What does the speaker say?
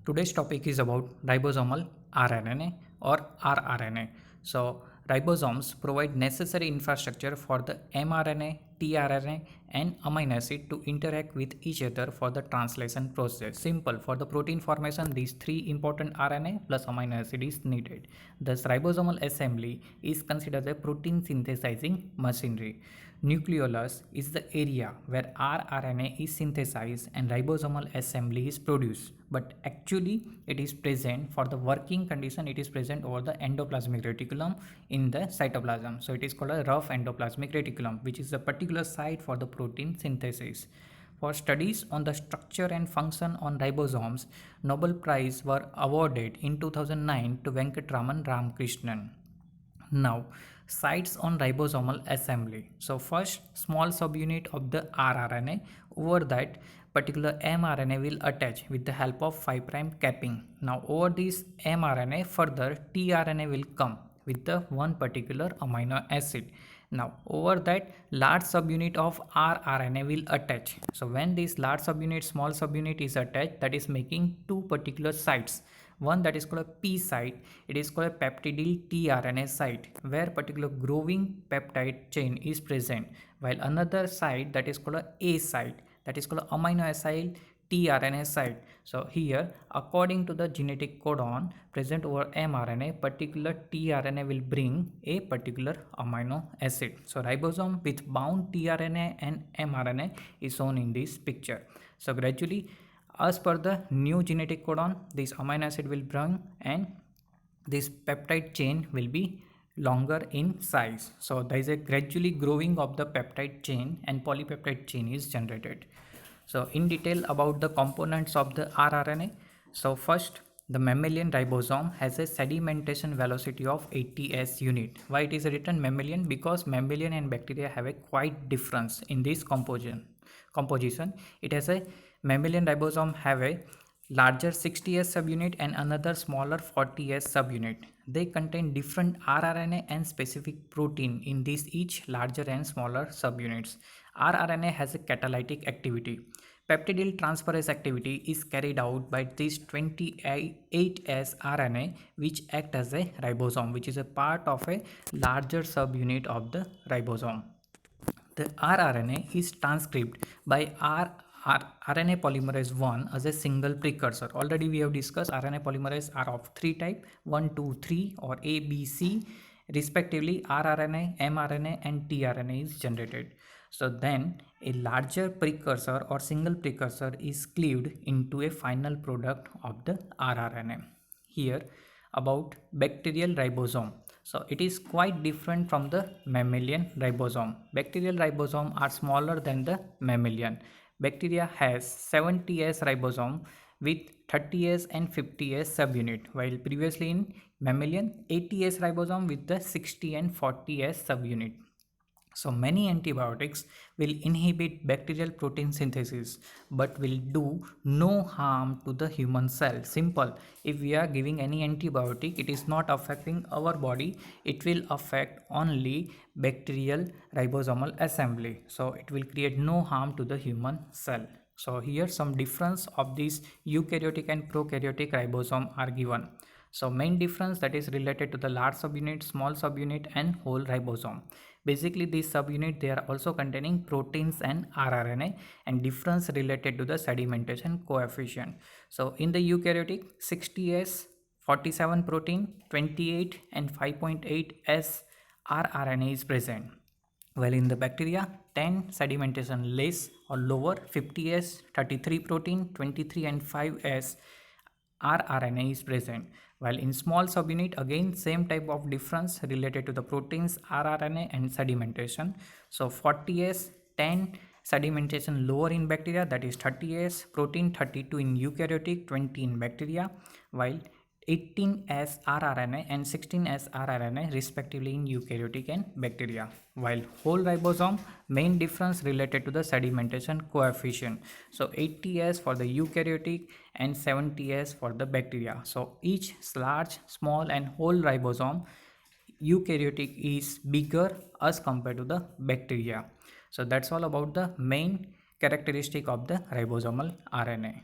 Today's topic is about ribosomal rRNA or rRNA. So, ribosomes provide necessary infrastructure for the mRNA, tRNA, and amino acid to interact with each other for the translation process. Simple, for the protein formation, these three important RNA plus amino acid is needed. Thus, ribosomal assembly is considered a protein synthesizing machinery. Nucleolus is the area where rRNA is synthesized and ribosomal assembly is produced. But actually, it is present for the working condition, it is present over the endoplasmic reticulum in the cytoplasm. So, it is called a rough endoplasmic reticulum, which is a particular site for the protein synthesis. For studies on the structure and function on ribosomes, Nobel Prize were awarded in 2009 to Venkatraman Ramakrishnan. Now, sites on ribosomal assembly. So first, small subunit of the rRNA, over that particular mRNA will attach with the help of 5' capping. Now over this mRNA, further tRNA will come with the one particular amino acid. Now over that large subunit of rRNA will attach. So when this large subunit, small subunit is attached, that is making two particular sites. One that is called a P site, it is called a peptidyl tRNA site, where particular growing peptide chain is present, while another site that is called a site, that is called amino acid tRNA site. So here, according to the genetic codon present over mRNA, particular tRNA will bring a particular amino acid. So ribosome with bound tRNA and mRNA is shown in this picture. So gradually, as per the new genetic codon, this amino acid will bring and this peptide chain will be longer in size. So there is a gradually growing of the peptide chain and polypeptide chain is generated. So in detail about the components of the rRNA. So first, the mammalian ribosome has a sedimentation velocity of 80s unit. Why it is written mammalian? Because mammalian and bacteria have a quite difference in this composition. It has a mammalian ribosome have a larger 60s subunit and another smaller 40s subunit. They contain different rRNA and specific protein in these each larger and smaller subunits. rRNA has a catalytic activity. Peptidyl transferase activity is carried out by this 28S RNA, which act as a ribosome, which is a part of a larger subunit of the ribosome. The rRNA is transcribed by RNA polymerase 1 as a single precursor. Already we have discussed RNA polymerase are of three type, 1, 2, 3 or A, B, C. Respectively, rRNA, mRNA and tRNA is generated. So then a larger precursor or single precursor is cleaved into a final product of the rRNA. Here about bacterial ribosome. So it is quite different from the mammalian ribosome. Bacterial ribosome are smaller than the mammalian. Bacteria has 70S ribosome with 30S and 50S subunit, while previously in mammalian 80S ribosome with the 60 and 40S subunit. So many antibiotics will inhibit bacterial protein synthesis but will do no harm to the human cell. Simple, if we are giving any antibiotic, it is not affecting our body, it will affect only bacterial ribosomal assembly. So it will create no harm to the human cell. So here some difference of these eukaryotic and prokaryotic ribosome are given. So main difference that is related to the large subunit, small subunit and whole ribosome. Basically these subunit they are also containing proteins and rRNA, and difference related to the sedimentation coefficient. So in the eukaryotic 60S 47 protein, 28 and 5.8S rRNA is present. While in the bacteria 10 sedimentation less or lower, 50S 33 protein, 23 and 5S rRNA is present. While in small subunit again same type of difference related to the proteins, rRNA and sedimentation. So 40S 10 sedimentation lower in bacteria, that is 30S protein, 32 in eukaryotic, 20 in bacteria, while 18S rRNA and 16S rRNA respectively in eukaryotic and bacteria. While whole ribosome, main difference related to the sedimentation coefficient. So 80S for the eukaryotic and 70S for the bacteria. So each large, small and whole ribosome eukaryotic is bigger as compared to the bacteria. So that's all about the main characteristic of the ribosomal RNA.